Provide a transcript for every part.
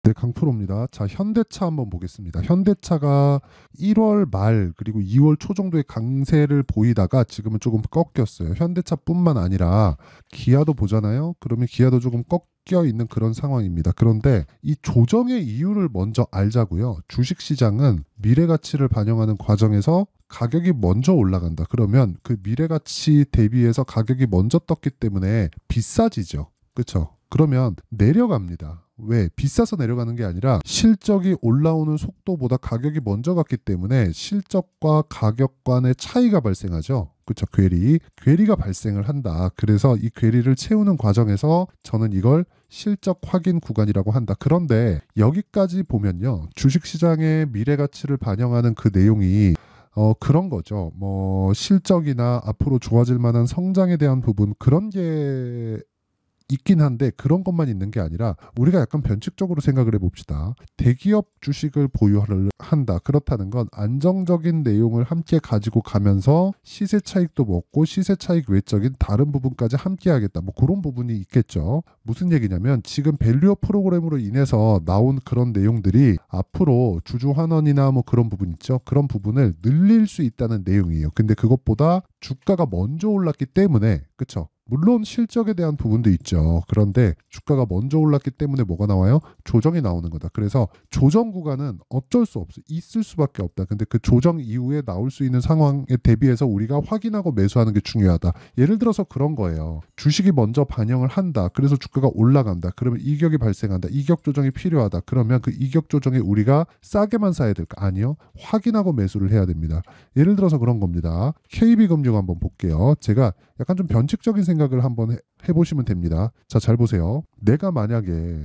네, 강프로입니다. 자, 현대차 한번 보겠습니다. 현대차가 1월 말 그리고 2월 초 정도의 강세를 보이다가 지금은 조금 꺾였어요. 현대차뿐만 아니라 기아도 보잖아요. 그러면 기아도 조금 꺾여 있는 그런 상황입니다. 그런데 이 조정의 이유를 먼저 알자고요. 주식시장은 미래가치를 반영하는 과정에서 가격이 먼저 올라간다. 그러면 그 미래가치 대비해서 가격이 먼저 떴기 때문에 비싸지죠. 그렇죠? 그러면 내려갑니다. 왜? 비싸서 내려가는 게 아니라 실적이 올라오는 속도보다 가격이 먼저 갔기 때문에 실적과 가격 간의 차이가 발생하죠. 그렇죠. 괴리가 발생을 한다. 그래서 이 괴리를 채우는 과정에서 저는 이걸 실적 확인 구간이라고 한다. 그런데 여기까지 보면요. 주식시장의 미래 가치를 반영하는 그 내용이 그런 거죠. 뭐 실적이나 앞으로 좋아질 만한 성장에 대한 부분 그런 게 있긴 한데 그런 것만 있는 게 아니라 우리가 약간 변칙적으로 생각을 해봅시다. 대기업 주식을 보유를 한다. 그렇다는 건 안정적인 내용을 함께 가지고 가면서 시세 차익도 먹고 시세 차익 외적인 다른 부분까지 함께 하겠다. 뭐 그런 부분이 있겠죠. 무슨 얘기냐면 지금 밸류업 프로그램으로 인해서 나온 그런 내용들이 앞으로 주주 환원이나 뭐 그런 부분 있죠. 그런 부분을 늘릴 수 있다는 내용이에요. 근데 그것보다 주가가 먼저 올랐기 때문에 그쵸? 물론 실적에 대한 부분도 있죠. 그런데 주가가 먼저 올랐기 때문에 뭐가 나와요? 조정이 나오는 거다. 그래서 조정 구간은 어쩔 수 없어. 있을 수밖에 없다. 근데 그 조정 이후에 나올 수 있는 상황에 대비해서 우리가 확인하고 매수하는 게 중요하다. 예를 들어서 그런 거예요. 주식이 먼저 반영을 한다. 그래서 주가가 올라간다. 그러면 이격이 발생한다. 이격 조정이 필요하다. 그러면 그 이격 조정에 우리가 싸게만 사야 될까? 아니요. 확인하고 매수를 해야 됩니다. 예를 들어서 그런 겁니다. KB금융 한번 볼게요. 제가 약간 좀 변칙적인 생각을 한번 해보시면 됩니다. 자, 잘 보세요. 내가 만약에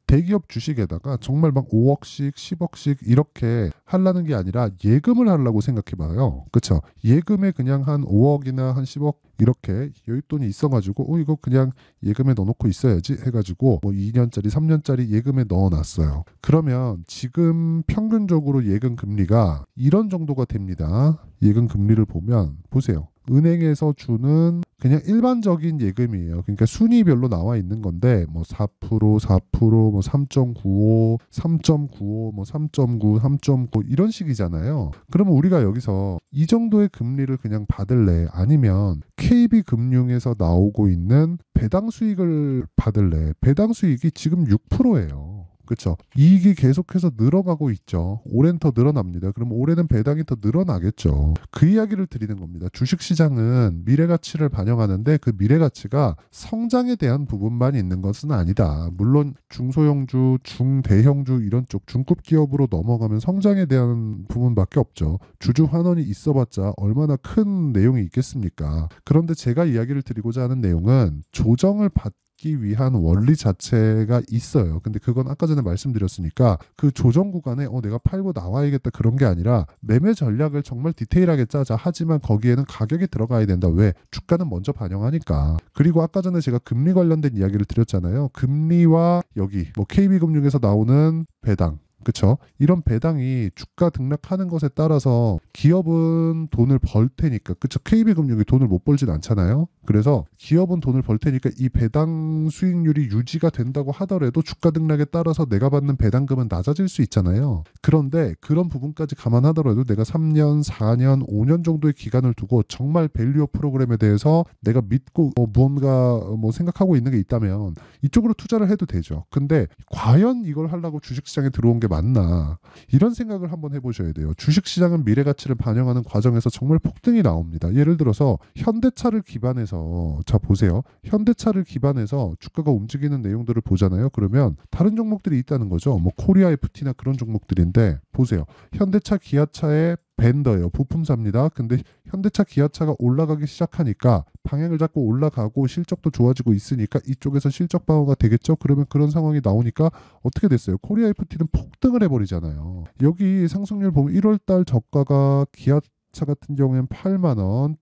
대기업 주식에다가 정말 막 5억씩, 10억씩 이렇게 하려는 게 아니라 예금을 하려고 생각해봐요. 그쵸? 예금에 그냥 한 5억이나 한 10억 이렇게 여윳돈이 있어가지고 이거 그냥 예금에 넣어놓고 있어야지 해가지고 뭐 2년짜리, 3년짜리 예금에 넣어놨어요. 그러면 지금 평균적으로 예금 금리가 이런 정도가 됩니다. 예금 금리를 보면 보세요. 은행에서 주는 그냥 일반적인 예금이에요. 그러니까 순위별로 나와 있는 건데 뭐 4%, 4%, 뭐 3.95, 3.95, 뭐 3.9, 3.9 이런 식이잖아요. 그러면 우리가 여기서 이 정도의 금리를 그냥 받을래? 아니면 KB금융에서 나오고 있는 배당 수익을 받을래? 배당 수익이 지금 6%예요. 그렇죠. 이익이 계속해서 늘어가고 있죠. 올해는 더 늘어납니다. 그럼 올해는 배당이 더 늘어나겠죠. 그 이야기를 드리는 겁니다. 주식시장은 미래가치를 반영하는데 그 미래가치가 성장에 대한 부분만 있는 것은 아니다. 물론 중소형주, 중대형주 이런 쪽 중급 기업으로 넘어가면 성장에 대한 부분밖에 없죠. 주주 환원이 있어봤자 얼마나 큰 내용이 있겠습니까? 그런데 제가 이야기를 드리고자 하는 내용은 조정을 받기 위한 원리 자체가 있어요. 근데 그건 아까 전에 말씀드렸으니까 그 조정 구간에 내가 팔고 나와야겠다 그런 게 아니라 매매 전략을 정말 디테일하게 짜자. 하지만 거기에는 가격이 들어가야 된다. 왜? 주가는 먼저 반영하니까. 그리고 아까 전에 제가 금리 관련된 이야기를 드렸잖아요. 금리와 여기 뭐 KB금융에서 나오는 배당 그쵸? 이런 배당이 주가 등락하는 것에 따라서 기업은 돈을 벌 테니까 그쵸? KB금융이 돈을 못 벌진 않잖아요. 그래서 기업은 돈을 벌 테니까 이 배당 수익률이 유지가 된다고 하더라도 주가 등락에 따라서 내가 받는 배당금은 낮아질 수 있잖아요. 그런데 그런 부분까지 감안하더라도 내가 3년, 4년, 5년 정도의 기간을 두고 정말 밸류업 프로그램에 대해서 내가 믿고 무언가 뭐 생각하고 있는 게 있다면 이쪽으로 투자를 해도 되죠. 근데 과연 이걸 하려고 주식시장에 들어온 게 맞나? 이런 생각을 한번 해보셔야 돼요. 주식시장은 미래가치를 반영하는 과정에서 정말 폭등이 나옵니다. 예를 들어서 현대차를 기반해서 자 보세요. 현대차를 기반해서 주가가 움직이는 내용들을 보잖아요. 그러면 다른 종목들이 있다는 거죠. 뭐 코리아 FT나 그런 종목들인데 보세요. 현대차, 기아차의 벤더예요. 부품사입니다. 근데 현대차, 기아차가 올라가기 시작하니까 방향을 잡고 올라가고 실적도 좋아지고 있으니까 이쪽에서 실적 방어가 되겠죠. 그러면 그런 상황이 나오니까 어떻게 됐어요? 코리아 FT는 폭등을 해버리잖아요. 여기 상승률 보면 1월달 저가가 기아차 같은 경우에는 8만 원,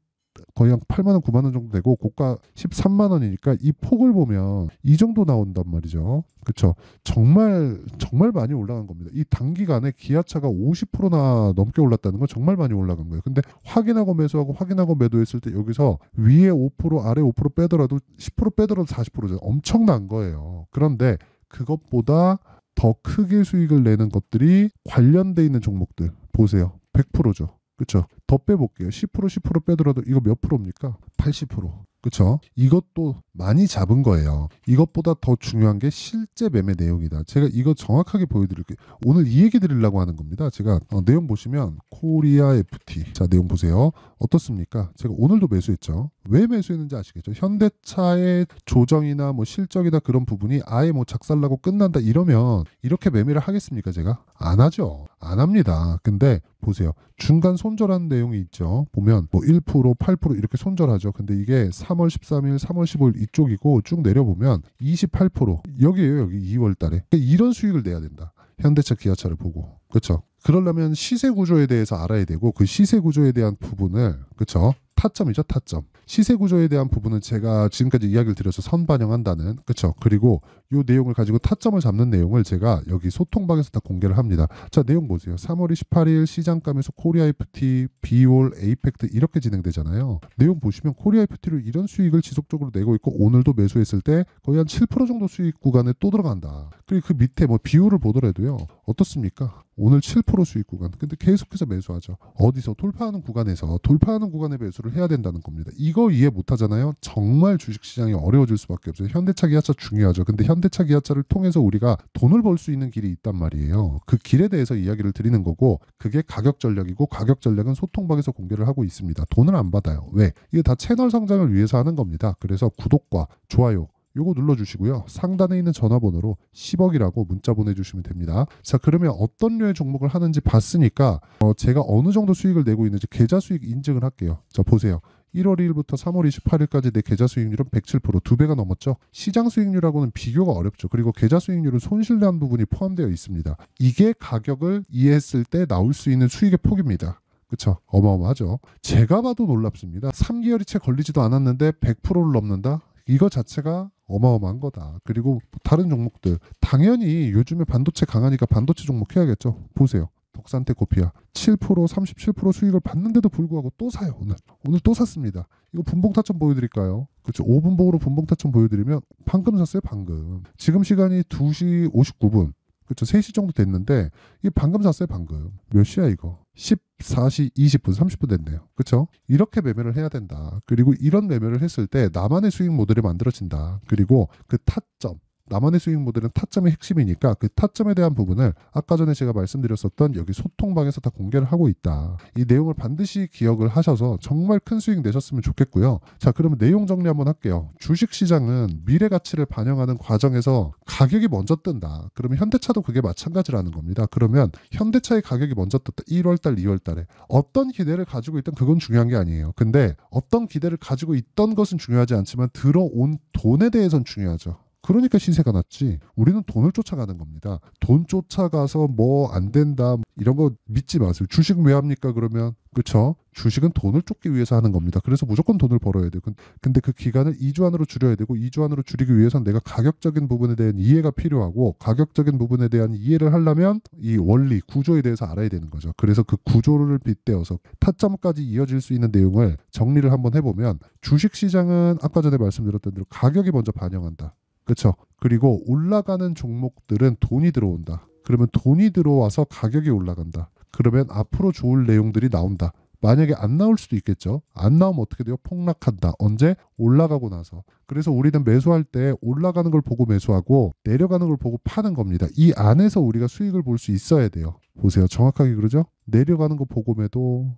거의 한 8만 원, 9만 원 정도 되고 고가 13만 원이니까 이 폭을 보면 이 정도 나온단 말이죠. 그렇죠. 정말 정말 많이 올라간 겁니다. 이 단기간에 기아차가 50%나 넘게 올랐다는 건 정말 많이 올라간 거예요. 근데 확인하고 매수하고 확인하고 매도했을 때 여기서 위에 5% 아래 5% 빼더라도 10% 빼더라도 40%잖아요. 엄청난 거예요. 그런데 그것보다 더 크게 수익을 내는 것들이 관련돼 있는 종목들 보세요. 100%죠. 그렇죠? 더 빼볼게요. 10% 빼더라도 이거 몇 프로입니까? 80%. 그렇죠? 이것도 많이 잡은 거예요. 이것보다 더 중요한 게 실제 매매 내용이다. 제가 이거 정확하게 보여드릴게요. 오늘 이 얘기 드리려고 하는 겁니다. 제가 내용 보시면 코리아 FT. 자, 내용 보세요. 어떻습니까? 제가 오늘도 매수했죠. 왜 매수했는지 아시겠죠? 현대차의 조정이나 뭐 실적이나 그런 부분이 아예 뭐 작살나고 끝난다 이러면 이렇게 매매를 하겠습니까? 제가? 안 하죠. 안 합니다. 근데 보세요. 중간 손절하는 내용이 있죠. 보면 뭐 1%, 8% 이렇게 손절하죠. 근데 이게 3월 13일, 3월 15일 이쪽이고 쭉 내려보면 28% 여기에요. 여기 2월 달에. 그러니까 이런 수익을 내야 된다. 현대차, 기아차를 보고. 그렇죠? 그러려면 시세 구조에 대해서 알아야 되고 그 시세 구조에 대한 부분을 그렇죠? 타점이죠, 타점. 시세 구조에 대한 부분은 제가 지금까지 이야기를 드려서 선반영한다는 그렇죠. 그리고 이 내용을 가지고 타점을 잡는 내용을 제가 여기 소통방에서 다 공개를 합니다. 자, 내용 보세요. 3월 28일 시장감에서 코리아 FT, 비올, 에이펙트 이렇게 진행되잖아요. 내용 보시면 코리아 FT로 이런 수익을 지속적으로 내고 있고 오늘도 매수했을 때 거의 한 7% 정도 수익 구간에 또 들어간다. 그리고 그 밑에 뭐 비율을 보더라도요. 어떻습니까? 오늘 7% 수익 구간. 근데 계속해서 매수하죠. 어디서 돌파하는 구간에 매수를 해야 된다는 겁니다. 이거 이해 못 하잖아요. 정말 주식시장이 어려워질 수밖에 없어요. 현대차, 기아차 중요하죠. 근데 현대차, 기아차를 통해서 우리가 돈을 벌 수 있는 길이 있단 말이에요. 그 길에 대해서 이야기를 드리는 거고 그게 가격 전략이고 가격 전략은 소통방에서 공개를 하고 있습니다. 돈을 안 받아요. 왜? 이게 다 채널 성장을 위해서 하는 겁니다. 그래서 구독과 좋아요 요거 눌러주시고요. 상단에 있는 전화번호로 10억이라고 문자 보내주시면 됩니다. 자, 그러면 어떤 류의 종목을 하는지 봤으니까 제가 어느 정도 수익을 내고 있는지 계좌 수익 인증을 할게요. 자, 보세요. 1월 1일부터 3월 28일까지 내 계좌 수익률은 107%, 2배가 넘었죠. 시장 수익률하고는 비교가 어렵죠. 그리고 계좌 수익률은 손실난 부분이 포함되어 있습니다. 이게 가격을 이해했을 때 나올 수 있는 수익의 폭입니다. 그쵸? 어마어마하죠. 제가 봐도 놀랍습니다. 3개월이 채 걸리지도 않았는데 100%를 넘는다? 이거 자체가 어마어마한 거다. 그리고 다른 종목들 당연히 요즘에 반도체 강하니까 반도체 종목 해야겠죠. 보세요. 덕산테 코피아 7%, 37% 수익을 받는데도 불구하고 또 사요. 오늘 또 샀습니다. 이거 분봉 타점 보여드릴까요? 그렇죠. 5분봉으로 분봉 타점 보여드리면 방금 샀어요. 방금. 지금 시간이 2시 59분. 그렇죠. 3시 정도 됐는데 이게 방금 샀어요. 방금. 몇 시야 이거? 14시 20분, 30분 됐네요. 그렇죠? 이렇게 매매를 해야 된다. 그리고 이런 매매를 했을 때 나만의 수익 모델이 만들어진다. 그리고 그 타점, 나만의 수익 모델은 타점의 핵심이니까 그 타점에 대한 부분을 아까 전에 제가 말씀드렸었던 여기 소통방에서 다 공개를 하고 있다. 이 내용을 반드시 기억을 하셔서 정말 큰 수익 내셨으면 좋겠고요. 자, 그러면 내용 정리 한번 할게요. 주식시장은 미래 가치를 반영하는 과정에서 가격이 먼저 뜬다. 그러면 현대차도 그게 마찬가지라는 겁니다. 그러면 현대차의 가격이 먼저 떴다. 1월달, 2월달에 어떤 기대를 가지고 있던 그건 중요한 게 아니에요. 근데 어떤 기대를 가지고 있던 것은 중요하지 않지만 들어온 돈에 대해서는 중요하죠. 그러니까 시세가 낮지. 우리는 돈을 쫓아가는 겁니다. 돈 쫓아가서 뭐 안 된다 이런 거 믿지 마세요. 주식 왜 합니까? 그러면 그렇죠. 주식은 돈을 쫓기 위해서 하는 겁니다. 그래서 무조건 돈을 벌어야 돼요. 근데 그 기간을 2주 안으로 줄여야 되고 2주 안으로 줄이기 위해서는 내가 가격적인 부분에 대한 이해가 필요하고 가격적인 부분에 대한 이해를 하려면 이 원리, 구조에 대해서 알아야 되는 거죠. 그래서 그 구조를 빗대어서 타점까지 이어질 수 있는 내용을 정리를 한번 해보면 주식시장은 아까 전에 말씀드렸던 대로 가격이 먼저 반영한다. 그렇죠. 그리고 올라가는 종목들은 돈이 들어온다. 그러면 돈이 들어와서 가격이 올라간다. 그러면 앞으로 좋을 내용들이 나온다. 만약에 안 나올 수도 있겠죠. 안 나오면 어떻게 돼요? 폭락한다. 언제? 올라가고 나서. 그래서 우리는 매수할 때 올라가는 걸 보고 매수하고 내려가는 걸 보고 파는 겁니다. 이 안에서 우리가 수익을 볼 수 있어야 돼요. 보세요. 정확하게 그러죠? 내려가는 거 보고 매도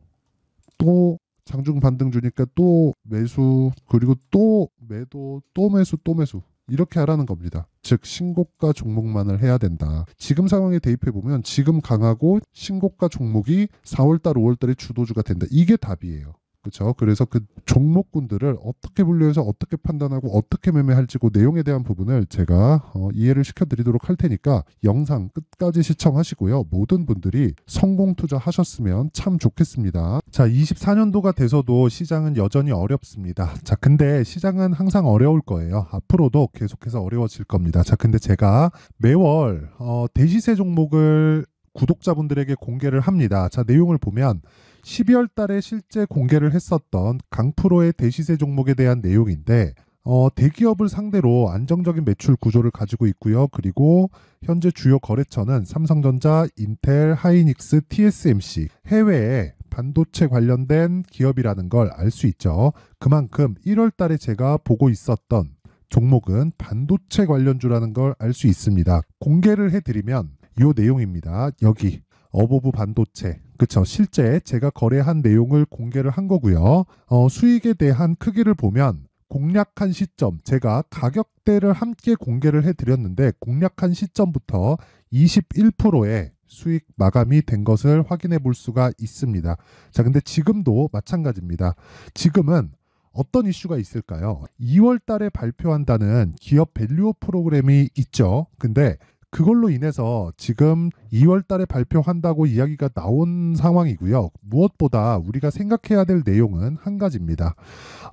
또 장중 반등 주니까 또 매수 그리고 또 매도 또 매수 또 매수 이렇게 하라는 겁니다. 즉 신고가 종목만을 해야 된다. 지금 상황에 대입해보면 지금 강하고 신고가 종목이 4월달 5월달에 주도주가 된다. 이게 답이에요. 그렇죠. 그래서 그 종목군들을 어떻게 분류해서 어떻게 판단하고 어떻게 매매할지 그 내용에 대한 부분을 제가 이해를 시켜드리도록 할 테니까 영상 끝까지 시청하시고요. 모든 분들이 성공 투자하셨으면 참 좋겠습니다. 자, 24년도가 돼서도 시장은 여전히 어렵습니다. 자, 근데 시장은 항상 어려울 거예요. 앞으로도 계속해서 어려워질 겁니다. 자, 근데 제가 매월 대시세 종목을 구독자분들에게 공개를 합니다. 자, 내용을 보면 12월 달에 실제 공개를 했었던 강프로의 대시세 종목에 대한 내용인데 대기업을 상대로 안정적인 매출 구조를 가지고 있고요. 그리고 현재 주요 거래처는 삼성전자, 인텔, 하이닉스, TSMC, 해외에 반도체 관련된 기업이라는 걸 알 수 있죠. 그만큼 1월 달에 제가 보고 있었던 종목은 반도체 관련주라는 걸 알 수 있습니다. 공개를 해드리면 이 내용입니다. 여기 어보브 반도체, 그쵸? 실제 제가 거래한 내용을 공개를 한 거고요. 수익에 대한 크기를 보면 공략한 시점, 제가 가격대를 함께 공개를 해드렸는데 공략한 시점부터 21%의 수익 마감이 된 것을 확인해 볼 수가 있습니다. 자, 근데 지금도 마찬가지입니다. 지금은 어떤 이슈가 있을까요? 2월 달에 발표한다는 기업 밸류업 프로그램이 있죠. 근데 그걸로 인해서 지금 2월 달에 발표한다고 이야기가 나온 상황이고요. 무엇보다 우리가 생각해야 될 내용은 한 가지입니다.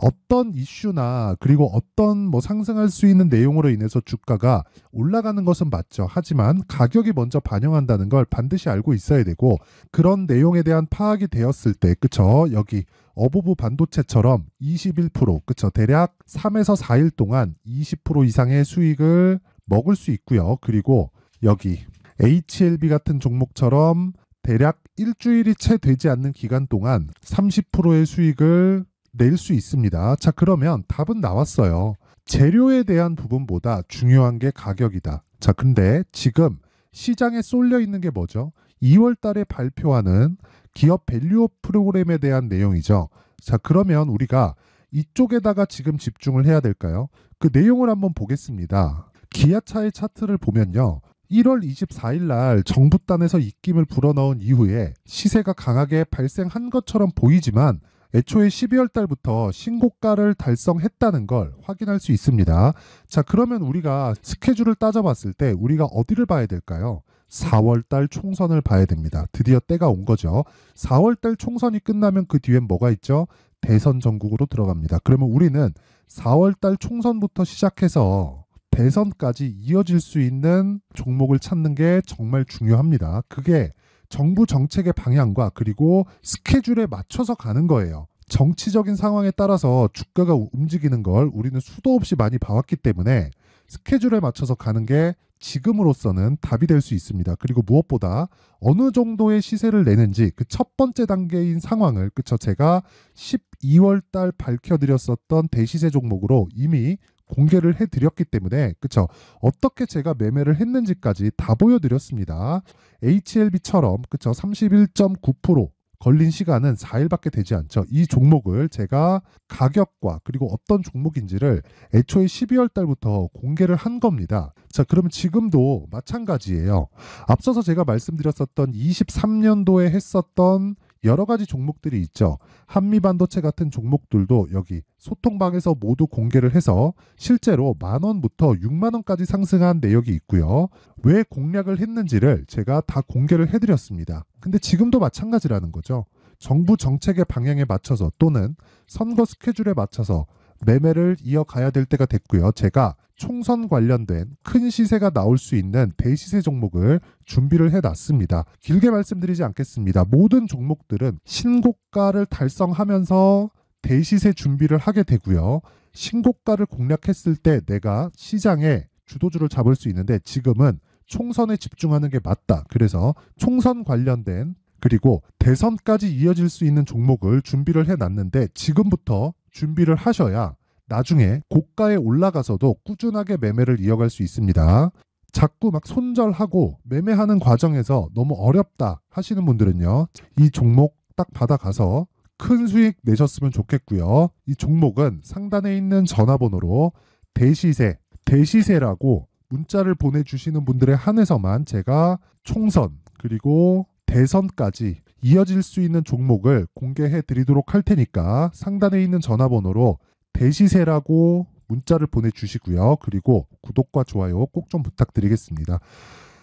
어떤 이슈나 그리고 어떤 상승할 수 있는 내용으로 인해서 주가가 올라가는 것은 맞죠. 하지만 가격이 먼저 반영한다는 걸 반드시 알고 있어야 되고, 그런 내용에 대한 파악이 되었을 때, 그쵸? 여기 어보브 반도체처럼 21%, 그쵸? 대략 3에서 4일 동안 20% 이상의 수익을 먹을 수 있고요. 그리고 여기 HLB 같은 종목처럼 대략 일주일이 채 되지 않는 기간 동안 30%의 수익을 낼 수 있습니다. 자, 그러면 답은 나왔어요. 재료에 대한 부분보다 중요한 게 가격이다. 자, 근데 지금 시장에 쏠려 있는 게 뭐죠? 2월 달에 발표하는 기업 밸류업 프로그램에 대한 내용이죠. 자, 그러면 우리가 이쪽에다가 지금 집중을 해야 될까요? 그 내용을 한번 보겠습니다. 기아차의 차트를 보면요. 1월 24일 날 정부단에서 입김을 불어넣은 이후에 시세가 강하게 발생한 것처럼 보이지만 애초에 12월 달부터 신고가를 달성했다는 걸 확인할 수 있습니다. 자, 그러면 우리가 스케줄을 따져봤을 때 우리가 어디를 봐야 될까요? 4월 달 총선을 봐야 됩니다. 드디어 때가 온 거죠. 4월 달 총선이 끝나면 그 뒤엔 뭐가 있죠? 대선 전국으로 들어갑니다. 그러면 우리는 4월 달 총선부터 시작해서 대선까지 이어질 수 있는 종목을 찾는 게 정말 중요합니다. 그게 정부 정책의 방향과 그리고 스케줄에 맞춰서 가는 거예요. 정치적인 상황에 따라서 주가가 움직이는 걸 우리는 수도 없이 많이 봐왔기 때문에 스케줄에 맞춰서 가는 게 지금으로서는 답이 될 수 있습니다. 그리고 무엇보다 어느 정도의 시세를 내는지 그 첫 번째 단계인 상황을, 그쵸? 제가 12월 달 밝혀드렸었던 대시세 종목으로 이미 공개를 해드렸기 때문에, 그쵸? 어떻게 제가 매매를 했는지까지 다 보여드렸습니다. HLB처럼, 그쵸? 31.9% 걸린 시간은 4일밖에 되지 않죠. 이 종목을 제가 가격과 그리고 어떤 종목인지를 애초에 12월 달부터 공개를 한 겁니다. 자, 그러면 지금도 마찬가지예요. 앞서서 제가 말씀드렸었던 23년도에 했었던 여러 가지 종목들이 있죠. 한미반도체 같은 종목들도 여기 소통방에서 모두 공개를 해서 실제로 10,000원부터 60,000원까지 상승한 내역이 있고요. 왜 공략을 했는지를 제가 다 공개를 해드렸습니다. 근데 지금도 마찬가지라는 거죠. 정부 정책의 방향에 맞춰서 또는 선거 스케줄에 맞춰서 매매를 이어가야 될 때가 됐고요. 제가 총선 관련된 큰 시세가 나올 수 있는 대시세 종목을 준비를 해놨습니다. 길게 말씀드리지 않겠습니다. 모든 종목들은 신고가를 달성하면서 대시세 준비를 하게 되고요. 신고가를 공략했을 때 내가 시장에 주도주를 잡을 수 있는데 지금은 총선에 집중하는 게 맞다. 그래서 총선 관련된 그리고 대선까지 이어질 수 있는 종목을 준비를 해놨는데 지금부터 준비를 하셔야 나중에 고가에 올라가서도 꾸준하게 매매를 이어갈 수 있습니다. 자꾸 막 손절하고 매매하는 과정에서 너무 어렵다 하시는 분들은요. 이 종목 딱 받아가서 큰 수익 내셨으면 좋겠고요. 이 종목은 상단에 있는 전화번호로 대시세라고 문자를 보내주시는 분들에 한해서만 제가 총선 그리고 대선까지 이어질 수 있는 종목을 공개해 드리도록 할 테니까 상단에 있는 전화번호로 대시세라고 문자를 보내주시고요. 그리고 구독과 좋아요 꼭 좀 부탁드리겠습니다.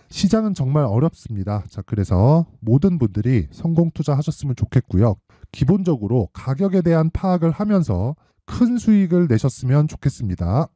시장은 정말 어렵습니다. 자, 그래서 모든 분들이 성공 투자하셨으면 좋겠고요. 기본적으로 가격에 대한 파악을 하면서 큰 수익을 내셨으면 좋겠습니다.